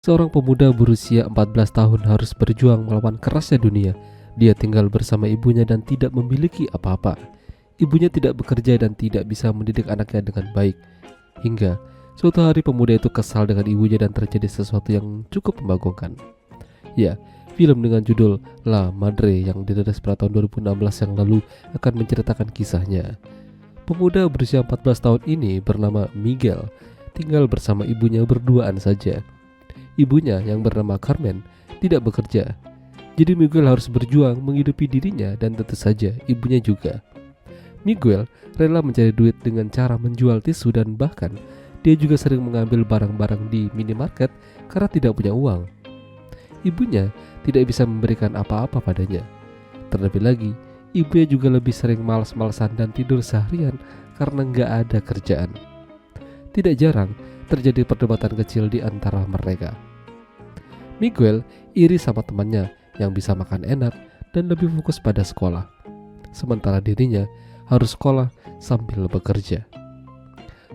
Seorang pemuda berusia 14 tahun harus berjuang melawan kerasnya dunia. Dia tinggal bersama ibunya dan tidak memiliki apa-apa. Ibunya tidak bekerja dan tidak bisa mendidik anaknya dengan baik. Hingga suatu hari pemuda itu kesal dengan ibunya dan terjadi sesuatu yang cukup membagongkan. Ya, film dengan judul La Madre yang dirilis pada tahun 2016 yang lalu akan menceritakan kisahnya. Pemuda berusia 14 tahun ini bernama Miguel, tinggal bersama ibunya berduaan saja. Ibunya yang bernama Carmen tidak bekerja. Jadi Miguel harus berjuang menghidupi dirinya dan tentu saja ibunya juga. Miguel rela mencari duit dengan cara menjual tisu dan bahkan dia juga sering mengambil barang-barang di minimarket karena tidak punya uang. Ibunya tidak bisa memberikan apa-apa padanya. Terlebih lagi, ibunya juga lebih sering malas-malasan dan tidur seharian karena nggak ada kerjaan. Tidak jarang terjadi perdebatan kecil di antara mereka. Miguel iri sama temannya yang bisa makan enak dan lebih fokus pada sekolah, sementara dirinya harus sekolah sambil bekerja.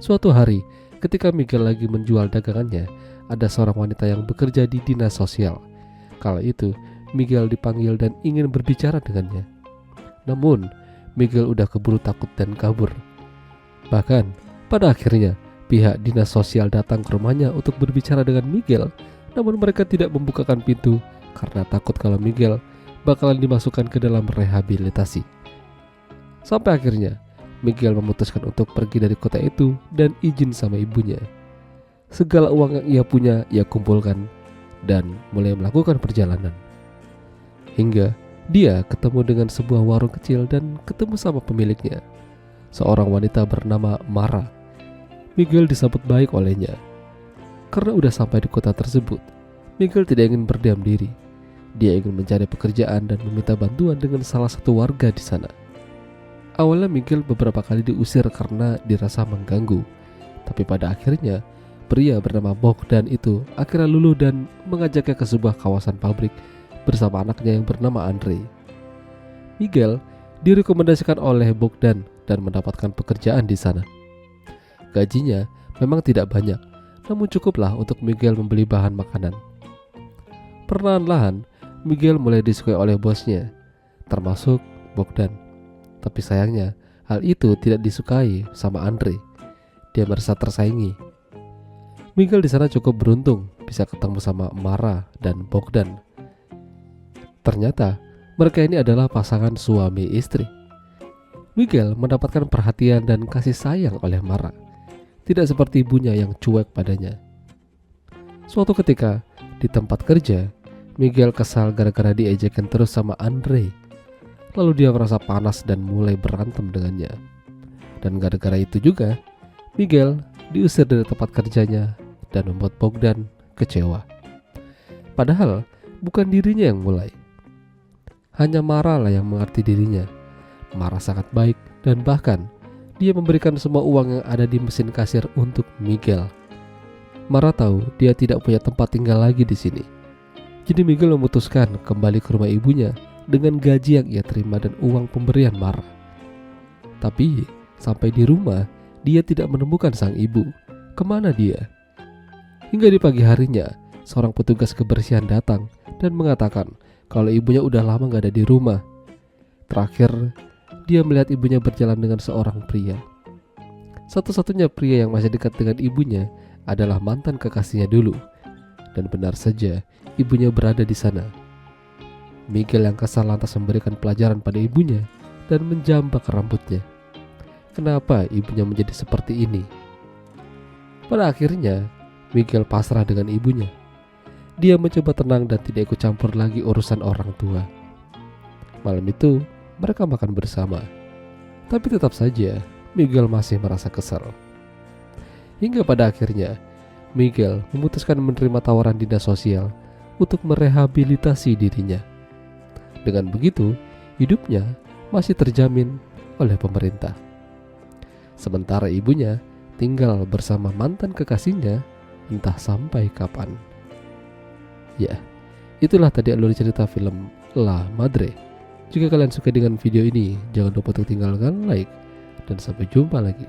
Suatu hari, ketika Miguel lagi menjual dagangannya, ada seorang wanita yang bekerja di dinas sosial. Kala itu, Miguel dipanggil dan ingin berbicara dengannya. Namun, Miguel udah keburu takut dan kabur. Bahkan, pada akhirnya, pihak dinas sosial datang ke rumahnya untuk berbicara dengan Miguel. Namun mereka tidak membukakan pintu karena takut kalau Miguel bakalan dimasukkan ke dalam rehabilitasi. Sampai akhirnya Miguel memutuskan untuk pergi dari kota itu dan izin sama ibunya. Segala uang yang ia punya ia kumpulkan dan mulai melakukan perjalanan. Hingga dia ketemu dengan sebuah warung kecil dan ketemu sama pemiliknya, seorang wanita bernama Mara. Miguel disambut baik olehnya. Karena udah sampai di kota tersebut, Miguel tidak ingin berdiam diri. Dia ingin mencari pekerjaan dan meminta bantuan dengan salah satu warga di sana. Awalnya Miguel beberapa kali diusir karena dirasa mengganggu. Tapi pada akhirnya, pria bernama Bogdan itu akhirnya luluh dan mengajaknya ke sebuah kawasan pabrik bersama anaknya yang bernama Andre. Miguel direkomendasikan oleh Bogdan dan mendapatkan pekerjaan di sana. Gajinya memang tidak banyak, namun cukuplah untuk Miguel membeli bahan makanan. Perlahan-lahan, Miguel mulai disukai oleh bosnya, termasuk Bogdan. Tapi sayangnya, hal itu tidak disukai sama Andre. Dia merasa tersaingi. Miguel di sana cukup beruntung bisa ketemu sama Mara dan Bogdan. Ternyata, mereka ini adalah pasangan suami istri. Miguel mendapatkan perhatian dan kasih sayang oleh Mara. Tidak seperti ibunya yang cuek padanya. Suatu ketika, di tempat kerja, Miguel kesal gara-gara diejekan terus sama Andre. Lalu dia merasa panas dan mulai berantem dengannya. Dan gara-gara itu juga, Miguel diusir dari tempat kerjanya dan membuat Bogdan kecewa. Padahal, bukan dirinya yang mulai. Hanya Mara lah yang mengerti dirinya. Mara sangat baik dan bahkan dia memberikan semua uang yang ada di mesin kasir untuk Miguel. Mara tahu dia tidak punya tempat tinggal lagi di sini. Jadi Miguel memutuskan kembali ke rumah ibunya dengan gaji yang ia terima dan uang pemberian Mara. Tapi sampai di rumah, dia tidak menemukan sang ibu. Kemana dia? Hingga di pagi harinya, seorang petugas kebersihan datang dan mengatakan kalau ibunya udah lama gak ada di rumah. Terakhir, dia melihat ibunya berjalan dengan seorang pria. Satu-satunya pria yang masih dekat dengan ibunya adalah mantan kekasihnya dulu. Dan benar saja, ibunya berada di sana. Miguel yang kesal lantas memberikan pelajaran pada ibunya dan menjambak rambutnya. Kenapa ibunya menjadi seperti ini? Pada akhirnya, Miguel pasrah dengan ibunya. Dia mencoba tenang dan tidak ikut campur lagi urusan orang tua. Malam itu, mereka makan bersama. Tapi tetap saja, Miguel masih merasa kesal. Hingga pada akhirnya, Miguel memutuskan menerima tawaran dinas sosial untuk merehabilitasi dirinya. Dengan begitu, hidupnya masih terjamin oleh pemerintah. Sementara ibunya tinggal bersama mantan kekasihnya entah sampai kapan. Ya, itulah tadi alur cerita film La Madre. Jika kalian suka dengan video ini, jangan lupa untuk tinggalkan like dan sampai jumpa lagi.